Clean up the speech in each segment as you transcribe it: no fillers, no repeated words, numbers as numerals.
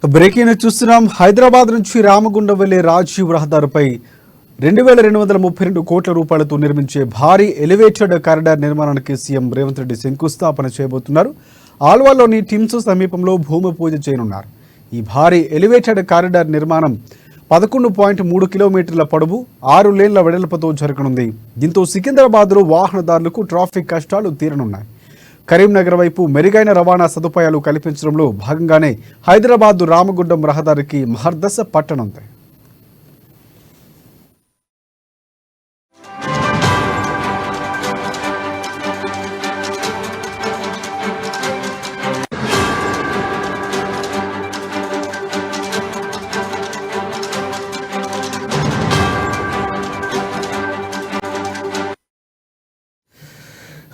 Breaking news చూస్తున్నాం. హైదరాబాద్ నుంచి రామగుండం వెళ్లే రాజీవ్ రహదారిపై 2232 కోట్ల రూపాయలతో నిర్మించే భారీ ఎలివేటెడ్ కారిడార్ నిర్మాణానికి సీఎం రేవంత్ రెడ్డి శంకుస్థాపన చేయబోతున్నారు. ఆల్వాలోని టిమ్స్ సమీపంలో భూమి పూజ చేయనున్నారు. ఈ భారీ ఎలివేటెడ్ కారిడార్ నిర్మాణం 11.3 కిలోమీటర్ల పొడవు 6 లేన్ల వెడల్పుతో జరగనుంది. దీంతో సికింద్రాబాద్లో వాహనదారులకు ట్రాఫిక్ కష్టాలు తీరనున్నాయి. కరీంనగర్ వైపు మెరుగైన రవాణా సదుపాయాలు కల్పించడంలో భాగంగానే హైదరాబాద్ రామగుండం రహదారికి మహర్దశ పట్టనుంది.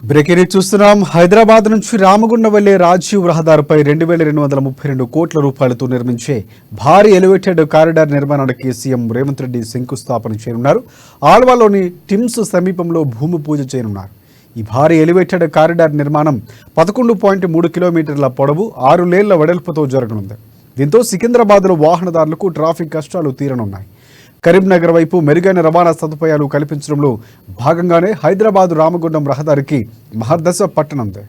బ్రేకింగ్ చూస్తున్నాం. హైదరాబాద్ నుంచి రామగుండం వెళ్లే రాజీవ్ రహదారిపై 2232 కోట్ల రూపాయలతో నిర్మించే భారీ ఎలివేటెడ్ కారిడార్ నిర్మాణానికి సీఎం రేవంత్ రెడ్డి శంకుస్థాపన చేయనున్నారు. ఆల్వాలోని టిమ్స్ సమీపంలో భూమి పూజ చేయనున్నారు. ఈ భారీ ఎలివేటెడ్ కారిడార్ నిర్మాణం 11.3 కిలోమీటర్ల పొడవు 6 లేన్ల వెడల్పుతో జరగనుంది. దీంతో సికింద్రాబాద్లో వాహనదారులకు ట్రాఫిక్ కష్టాలు తీరనున్నాయి. కరీంనగర్ వైపు మెరుగైన రవాణా సదుపాయాలు కల్పించడంలో భాగంగానే హైదరాబాద్ రామగుండం రహదారికి మహర్దశ పట్టనుంది.